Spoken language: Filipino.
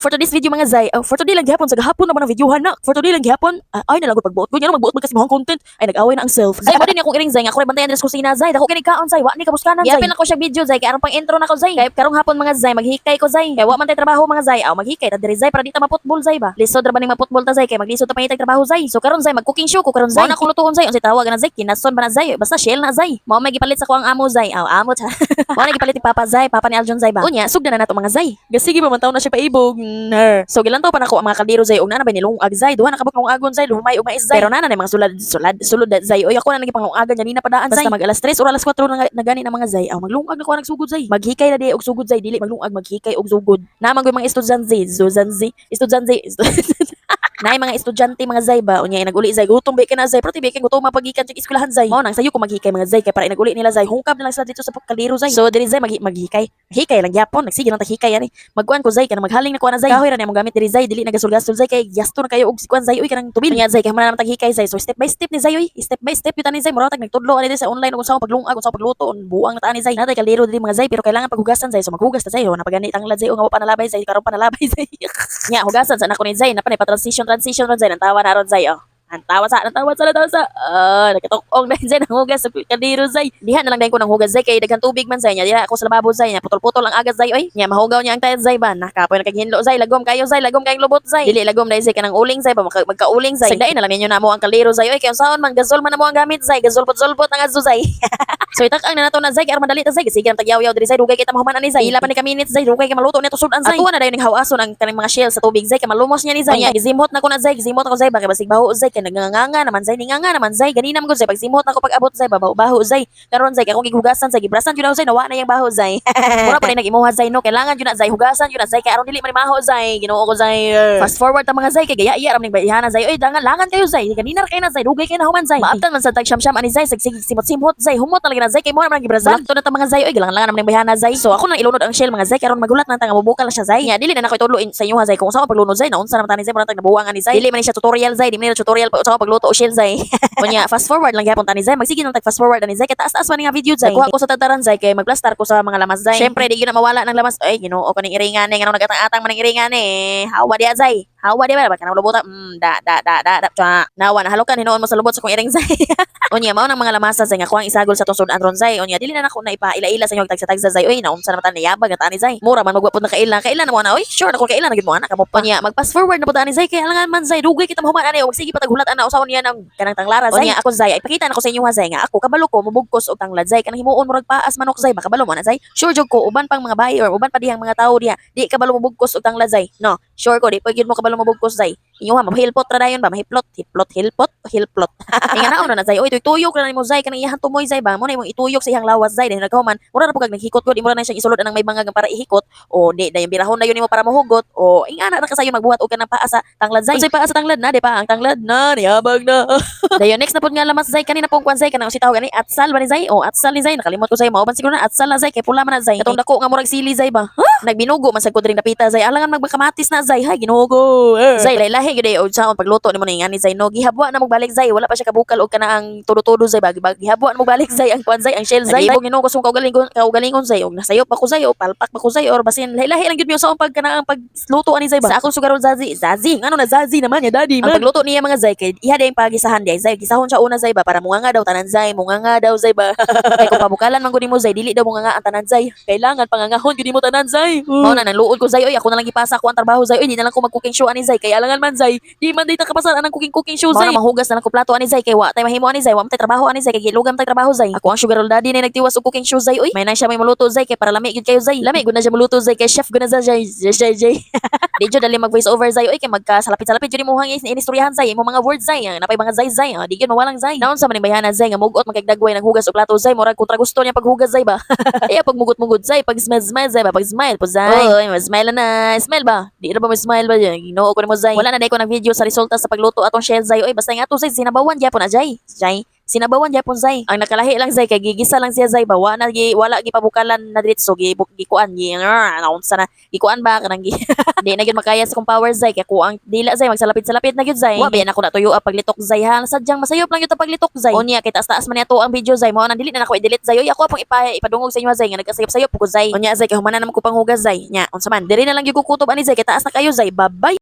For today's video mga zay, for today lang gihapon sa gahapon naman ang videohan na. For today lang gihapon, ay nalagot pagbuot ko. Nya magbuot man kasi mahang content. Ay nag-away na ang self. Zay mo din akong iring zay nga ako rin bantayan sa kusina zay. Dako kini kaon zay, wa ni kabuskanan zay. Yapil ako siya video zay kay aron pang intro na ko zay. Kay karong hapon mga zay maghikay ko zay. Kay wa man tay trabaho mga zay. Aw maghikay ta diri zay para di ta maputbol zay ba. Lisod ra ba ning maputbol ta zay kay maglisod ta pangitag trabaho zay. So karon zay mag-cooking show ko karon zay. Mo na ko lutuon zay unsay tawag na zay kinason ba na zay. Basta shell na zay. Mao may gipalit sa ko ang amo zay. Aw amo ta. Mo na gipalit ni Papa zay, Papa ni Aljon zay ba. Unya sugda na nato mga zay. Gasige ba man taon na siya paibog. So gilantaw pa nako ang mga kaldero zay og nana ba nilungag zay duha na kabuk lungagon zay lumay ug mais zay pero nana na mga sulod zay oy ako na naging panglungagan ganina padaan zay basta mag alas 3 or alas 4 na gani na mga zay aw maglungag na ko nagsugod zay maghikay na di og sugod zay dili maglungag maghikay og sugod na man mga estudyante Nay mga estudyante mga zay ba unya naguli zay gutom ba kana zay pero tibi kay gutom mapagikan sa eskwelahan zay mao nang sayo ko maghikay mga zay kay para naguli nila zay hungkab na lang sa dito sa kaldero zay so diri zay maghikay lang gyapon nagsige nang tahikay ani magkuan ko zay kana maghaling na ko na zay kahoy ra na mo gamit diri zay dili nagasol-gasol zay kay gasto na kayo og sikwan zay uy kanang tubil nya zay kay man naman taghikay zay so step by step ni zay uy step by step yuta ni zay mura tag nagtudlo ani sa online ug unsa paglungag unsa pagluto buang na taani zay natay kaldero diri mga zay pero kailangan paghugasan zay so maghugas ta zay na pagani tanglad zay o nga pa nalabay zay karon pa nalabay zay nya hugasan sa nako ni zay na pa transition ron zay nang tawa na ron zay ang tawa sa nakatukong na zay nang hugas sa kaldero zay diha na lang dayon ko nang hugas zay kay daghan tubig man zay nya dira ako sa lababo zay nya putol-putol ang agad zay oy nya mahugaw niya ang tayad zay ba nakapoy na kaghinlo zay lagom kayo zay lagom kayong lubot zay dili lagom dai zay kanang uling zay ba magkauling zay sagdain na lang ninyo na mo ang kaldero zay oy kay unsaon man gazol man na mo ang gamit zay gazolpot-zolpot ang azo zay so itak-ang na nato na zay kay aron madali ta zay sige ang tagyaw-yaw diri zay dugay kita mahuman ani zay ila pa ni ka minutes zay dugay kay maluto nito sudan zay atuwa na dayon ning hawason ang kaning mga shell sa tubig zay kay malumos niya ni zay nya gizimot na ko na zay gizimot ako zay ba kay basig baho zay kay naganganga naman zay ninganga naman zay ganina man gud zay pag simot na ko pag abot zay baho zay karon zay kay ako gigugasan zay gibrasan jud ako zay nawa na yang baho zay mura pa rin nagimuha zay no kailangan jud na zay hugasan jud na zay kay aron dili man maho zay Ginoo ko zay fast forward ta mga zay kay gaya-iya ram ning bayhana zay oy dangan langan kayo zay ganina ra kay na zay dugay kay na human zay maabtan man sa tag syam-syam ani zay sig simot-simot zay humot talaga na zay kay mo man gibrasan to na ta mga zay oy gilangan nam ning bayhana zay so ako nang ilunod ang shell mga zay karon magulat na ta nga mabukal na siya zay nya dili na nako itulo sa inyo zay kung sa paglunod zay naunsa naman tani zay mura tag nabuwang ani zay dili man siya tutorial zay dili man tutorial pa sa pagluto o shell zay unya fast forward lang gyapon tani zay magsige nang tag fast forward ani zay kay taas-taas man nga video zay kuha ko sa tataran zay kay magplastar ko sa mga lamas zay syempre di gyud na mawala ng lamas ay Ginoo ko ning iringan nga nagatang-atang man ning iringan hawa dia zay hawa dia ba kanang lubuta da nawa na halukan hinuon mo sa lubot sa kong iring zay unya mao nang mga lamasa zay nga kuang isagol sa tong sudan ron zay unya dili na nako na ipaila-ila sa inyo tagsa-tagsa zay oy naunsa naman tani yabag nga tani zay mura man magwapod na kaila na mo na oy sure na ko kaila na gid mo ana kamo pa unya mag fast forward na pud ani zay kay alangan man zay dugay kita mahuman ani og sige pataghulat ana usaon niya nang kanang tanglara zay unya ako zay ay pakita na ko sa inyo ha zay nga ako kabalo ko mubugkos og tanglad zay kanang himuon murag paas manok zay makabalo mo na zay sure jud ko uban pang mga bayi or uban pa dihang mga tawo diha di kabalo mubugkos og tanglad zay no sure ko di pag yun mo kabalo mabugkos zay inyo ha mahilpot ra dayon ba hilplot inga naon na zay oy tuyok ra nimo zay kanang iyang tumoy zay ba mo na imong ituyok sa iyang lawas zay dahil nagkahuman mura na pag naghikot gud imo na siyang isulod anang may bangag para ihikot o di dayon birahon na yun nimo para mahugot o ingana ra kasayo magbuhat og kanang paa sa tanglad zay unsay paa sa tanglad na di pa ang tanglad na niyabag na dayon next na pud nga lamas zay kanina pong kwan zay kanang si tawag gani atsal ba ni zay o atsal ni zay nakalimot ko zay mao ban siguro na atsal na zay kay pula man na zay katong dako nga murag sili zay ba nagbinugo man sad ko diri napita zay alangan magbakamatis na zay hay Ginoo ko zay lahi gyud og saon pagluto nimo ni ngani zay no gihabwa na mo balik zay wala pa siya kabukal og kanaang tudo-tudo zay ba gihabwa na mo balik zay ang kwan zay ang shell zay ibog Ginoo ko sung kaugalingon zay og nasayop pa ko zay o palpak pa ko zay or basin lahi lang gyud mi saon pag kanaang pagluto ani zay ba sa akong sugaron zazi ngano na zazi naman ya daddy man ang pagluto niya mga zay kay iha day pagisahan day zay gisahon siya una zay ba para munganga daw tanan zay munganga daw zay ba kay kung pabukalan man gud nimo zay dili daw munganga ang tanan zay kailangan pangangahon gud nimo tanan zay mao na nang luod ko zay oy ako na lang ipasa ko ang trabaho zay oy di na lang ko mag-cooking show ani zay kay alangan man zay di man day ta kapasar anang cooking show zay mahugas na lang ko plato ani zay kay wa tay mahimo ani zay wa tay trabaho ani zay kay gilugam tay trabaho zay ako ang sugar daddy na nagtiwas og cooking show zay oy may na siya may maluto zay kay para lami gid kayo zay lami gud na siya maluto zay kay chef gud na zay di jud dali mag voice over zay oy kay magkasalapit-salapit jud mo hangin inistoryahan zay mo mga words zay napay mga zay di gyud mawalang zay naon sa maning bayana zay nga mugot magkagdagway nang hugas og plato zay murag kontra gusto niya paghugas zay ba iya pag mugot-mugot zay pag smile zay ba pag smile po zay oy smile na smile ba di ra ba smile ba Ginoo ko nimo zay wala na day ko nag video sa resulta sa pagluto atong shell zay oy basta nga ato zay sinabawan gyapon na jay Sinabawan gyapon zay. Ang nakalahi lang zay kay gigisa lang siya zay ba wala gi pabukalan na diretso gikuan naunsa na gikuan ba kanang gi di na gyud makaya sa kong power zay kay kuang dila zay magsalapit-salapit na gyud zay. Wa ba na ko natuyo paglitok zay ha. Sadyang masayop lang gyud ang paglitok zay. Unya kay taas-taas man ato ang video zay mo nang dili na nako i-delete zay. Oy ako pang ipadungog sa inyo zay nga nagkasayop-sayop ko zay. Unya zay kay humanan na man ko panghugas zay. Nya unsa man diri na lang gyud ko kutob ani zay kay taas na kayo zay. Bye-bye.